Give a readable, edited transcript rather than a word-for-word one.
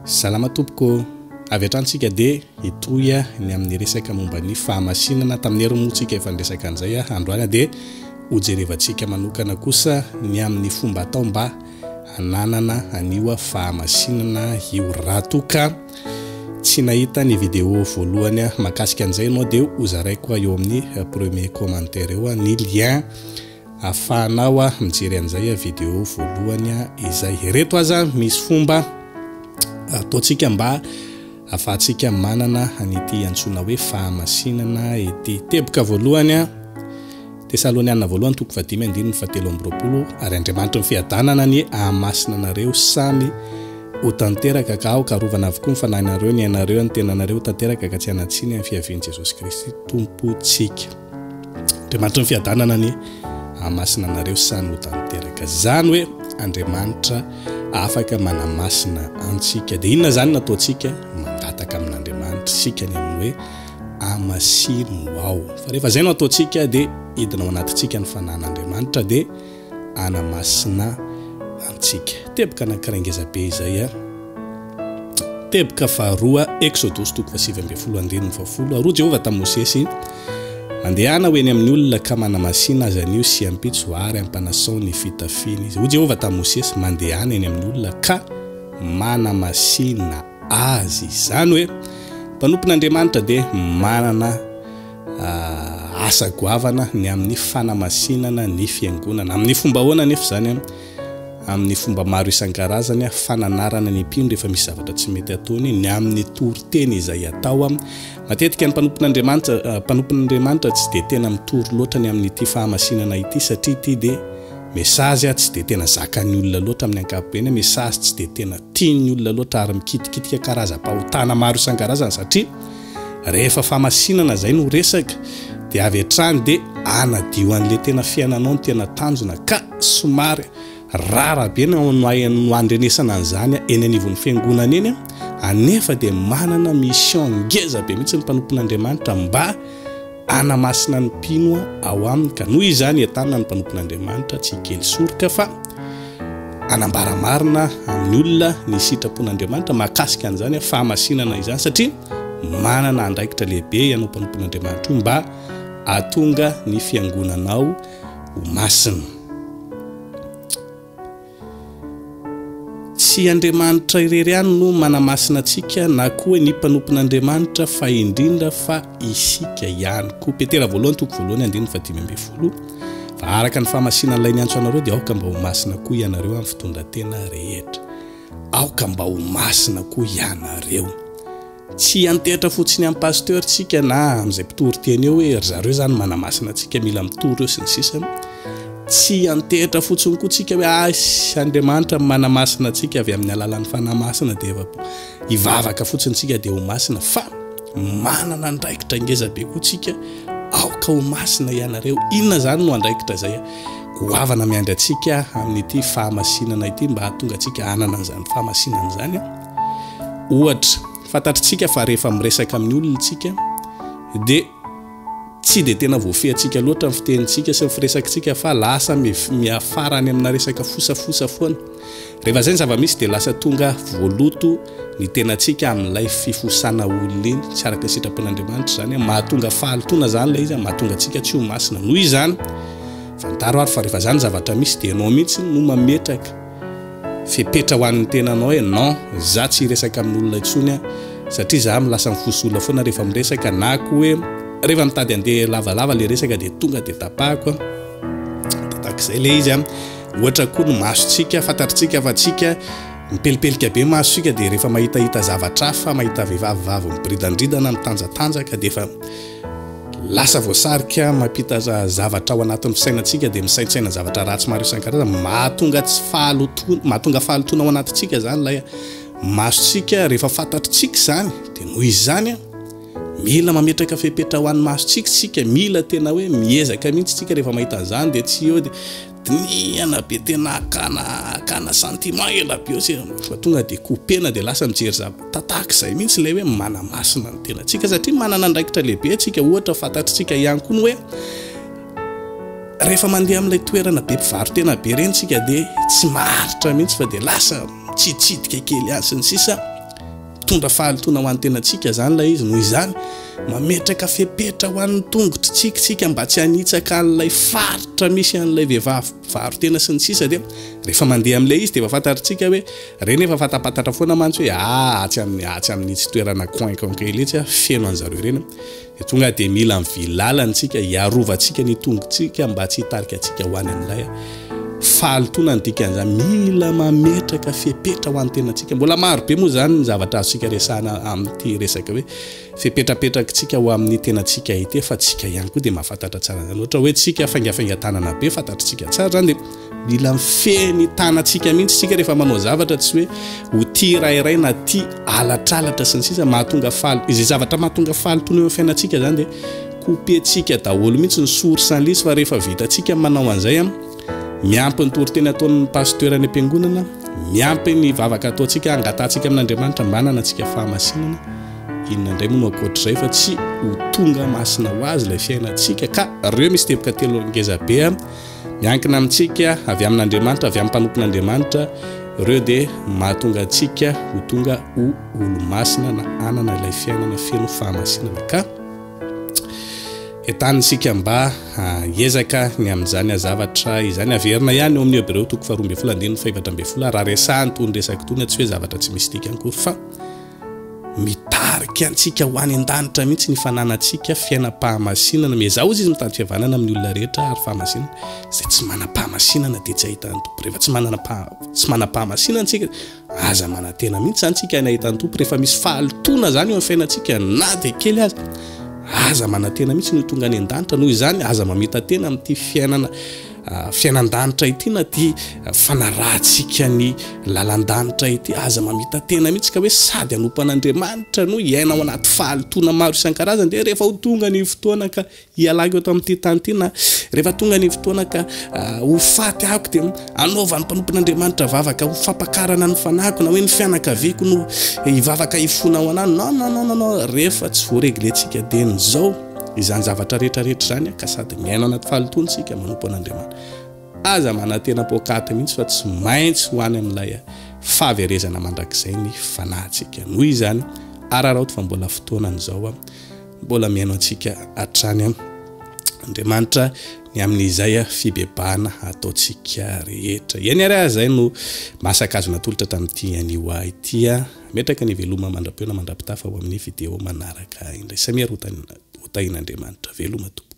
Salama tompoko, avy atrantsika dia hitoya ny amin'ny resaka momba ny fahamasinana tamin'ny hery-motsika efa niresaka an'izay androany dia hojerevantsika manokana kosa ny amin'ny fomba atao mba hananana anio fahamasinana io raha toka tsy nahita ny vidéo voalohany mahakasika an'izay ianao dia hozaraiko eo amin'ny premier commentaire eo ny lien ahafahanao mijery an'izay vidéo voalohany izay reto aza misy fomba ataontsika mba ahafahantsika manana an'ity antsona hoe fahamasinana ity. Teboka voalohany Tesaloniana voalohany toko 5:7 ary Andriamanitra ny fiadanana ny ahamasina anareo samy ho tanteraka ka ao karovana avokoa ny fanahinareo ny ianareo ny tenanareo tanteraka ka tsy hanatsiny amin'ny fiavian'i Jesosy Kristy tompontsika. Andriamanitra ny fiadanana ny ahamasina anareo samy ho tanteraka, zany hoe Andriamanitra afaka manamasina antsika. Dia inona zany nataontsika? Mangataka amin'Andriamanitra sika ny amin'ny hoe amasino ao. Fa rehefa zay no ataontsika dia hidina ao anatintsika ny fanan'Andriamanitra dia anamasina antsika. Teboka anankiray be izay teboka faharoa Exodus 7:20 aroa Jehova tamin'i Mosesy andehana ho eny amin'ny olona ka manamasina azy anio sy ampitso ary ampanasao ny fitafiny izy. Ho Jehova tamin'i Mosesy mandehana eny amin'ny olona ka manamasina azy. Izany hoe mpanompon'Andriamanitra dia manana asa goavana ny amin'ny fanamasinana ny fiangonana. Amin'ny fomba ahoana nefa zany amin'ny fomba maro isan-karazany fananarana ny mpino rehefa misy zavatra tsy mety ataony ny amin'ny toriteny izay atao. Matetika ny mpanompon'Andriamanitra tsy dia tena mitory loatra ny amin'ity fahamasinana ity satria ity dia mesazy tsy dia tena zakan'ny olona loatra amin'ny ankapobeny, mesazy tsy dia tena tian'ny olona loatra ary mikitikitika karazam-pahotana maro isan-karazany satria rehefa fahamasinana zay no resaka dia avy hatrany dia anadio an'ilay tena fiainanao ny tena tanjona ka somary rara be no andrenesana an'izany eny anivon'ny fiangonana eny anefa dia manana mission ngeza be mihitsy ny mpanompon'Andriamanitra mba anamasina ny mpino ao aminy. Ka noho izany entanina ny mpanompon'Andriamanitra tsy kely soroka fa anambara marina amin'ny olona ny sitrapon'Andriamanitra mahakasika an'izany fahamasinana izany satria manana andraikitra lehibe ianao mpanompon'Andriamanitra mba ahatonga ny fiangonanao ho masina. Tsy Andriamanitra irery ihany no manamasina antsika na koa ny mpanompon'Andriamanitra fa indrindra fa isika ihany koa. Petera voalohany toko voalohany 5:10 fa araka ny fahamasinana ilay niantso anareo dia aoka mba ho masina koa ianareo amin'ny fitondran-tena rehetra. Aoka mba ho masina koa ianareo. Tsy antehitra fotsiny amin'ny pasteur tsika na amin'izay mpitory teny eo hoe zareo zany manamasina antsika mila mitory eo sy ny sisa. Tsy antehitra fotsiny koa tsika hoe Andriamanitra manamasina antsika avy amin'ny alalan'ny fanamasina dia hivavaka fotsiny tsika dia ho masina, fa manana andraikitra ngeza be koa tsika aoka ho masina ianareo. Inona zany no andraikitra zay? Goavana miandry antsika amin'ity fahamasinana ity mba hahatonga antsika hanana an'izany fahamasinana izany. Ohatra fantatritsika fa rehefa miresaka amin'ny olona tsika dia tsy dia tena voafehantsika loatra amin'ny fitenitsika sy ny firesakitsika fa lasa miafarany amina resaka fosafosa foana. Rehefa zay ny zava-misy dia lasa tonga voaloto ny tenantsika amin'ilay fifosana olona iny tsy araka ny sitrapon'Andriamanitra zany mahatonga fahalotona zany ilay izy mahatonga antsika tsy ho masina. Noho izany fantaro ary fa rehefa zany zavatra misy dia ianao mihitsy no mametraka fepetra ho an'ny tenanao hoe non, za tsy resaka amin'olona intsony satria za lasa mifosolona foana rehefa miresaka, na koa hoe rehefa mitady andeha lavalava le resaka dia tonga dia tapahako takizay le izy. Ohatra koa no masontsika fantatritsika fa tsika mipelipelika be masontsika dia rehefa mahitahita zavatra fa mahita vehivavy mibridandridana mitanjatanjaka dia efa lasa voasarika mampita zavatra ao anatin'ny fisainantsika dia misaintsaina zavatra ratsy maro isan-karazany mahatonga fahalotona ao anatintsika zany ilay masontsika. Rehefa fantatritsika zany dia noho izany mila mametraka fepetra ho an'ny masontsika sika, mila tena hoe miezaka mihitsy tsika rehefa mahita an'izany dia tsy eo dia diniana be tena kana sentiment ela be fa tonga dia kopena dia lasa mijery tatak'izay mihitsy ilay hoe manamasina ny tenantsika satria manana andraikitra lehibe tsika. Ohatra fantatritsika ihany koa no hoe rehefa mandeha amin'ilay toerana be mpivarotena be reny tsika dia tsy maharitra mihitsy fa dia lasa tsitsidika kely ihany sy ny sisa mitondra fahaltona ho an'ny tenantsika zany la izy noho izany mametraka fepetra ho an'ny tongotritsika mba tsy hanitsaka an'ilay faritra misy an'ilay vehivavy varo tena sy ny sisa dia rehefa mandeha amin'ilay izy dia efa fantatritsika hoe reny efa fatapatatra foana mantsy hoe atsy amin'ny tsy toerana coin-coin etsy feno an'zareo reny dia tonga dia mila mivilalantsika hiarovantsika ny tongotsika mba tsy hitarika antsika ho any amin'ilay fahaltona ny dikan'izany mila mametraka fepetra ho an'ny tenantsika mbola maro be moa zany ny zavatra azontsika resahana amin'ity resaka hoe fepetrapetrakantsika ho amin'ny tenantsika ity fa tsika ihany koa dia mahafantatra tsara zany ohatra hoe tsika faingafaingan-tanana be fantatritsika tsara zany dia mila mifeny tanantsika mihitsy tsika rehefa manao zavatra tsy hoe ho tia rairay na tia alatralatra sy ny sisa mahatonga izay zavatra mahatonga fahaltona eo amin'ny fiainantsika zany dia kopentsika daholo mihitsy ny sory sanlisy fa rehefa vitantsika manao an'izay miampy ny toriteny ataon'ny pasteur any am-piangonana miampy ny vavaka ataontsika angatantsika amin'Andriamanitra mbanana antsika fahamasinana inona indray moa no akoatr'izay fa tsy ho tonga masina ho azy ilay fiainantsika ka reo misy teboka telo ngezabe miankina amintsika avy amin'Andriamanitra avy amin'ny mpanompon'Andriamanitra reo dia mahatonga antsika ho tonga ho olo-masina na anana ilay fiainana feno fahamasinana ka etanitsika mba ezaka ny amin'izany azavatra izany averina ihany eo amin'ny Hebreo 12:7 raha resahany tony resaka tony tsy hoe zavatra tsy mistika ihany koa fa mitarika antsika ho any an-danitra mihitsy ny fananantsika fiainam-pahamasinana mezao izy mitady fihavanana amin'ny olona rehetra ary fahamasinana zay tsy manam-pahamasinana dia tsy ahitany tompo rehefa tsy manam-pahamasinana antsika aza manantena mihitsy zantsika ny ahitany tompo rehefa misy fahaltona zany eo amin'ny fiainantsika na dia kely aza manantena mihitsy no tonga any an-danitra noho izany aza mamita tena amin'ity fiainan-danitra ity na ty fanarahantsika ny lalan-danitra ity aza mamita tena mihitsy ka hoe sady anompan'Andriamanitra no hiaina ao anaty fahaltona maro isan-karazany dia rehefa ho tonga ny fotoana ka hialago eto amin'ity tany ity na rehefa tonga ny fotoana ka ho faty ahako dia anaova ny mpanompon'Andriamanitra vavaka ho fampakarana ny fanahiko na hoe ny fianakaviako no hivavaka hifona ao anany no rehefa tsy voareglentsika dia nizao izany zavatra rehetrarehetra zany ka sady miaina anaty fahaltontsika manompo an'Andriamanitra aza manantena pokaty mihitsy fa tsy maintsy ho any amin'ilay fahaverezana mandrakizay ny fanahintsika noho izany araraoto fa mbola fotoanan'izao mbola miaino antsika hatrany Andriamanitra ny amin'izay fibebahana ataontsika rehetra eny ary zay no masakazona tolotra tamin'ity anio ity metraka ny veloma mandra-peona mandra-pitafa ho amin'ny video manaraka indray samia rotahin'Andriamanitra veloma tompoko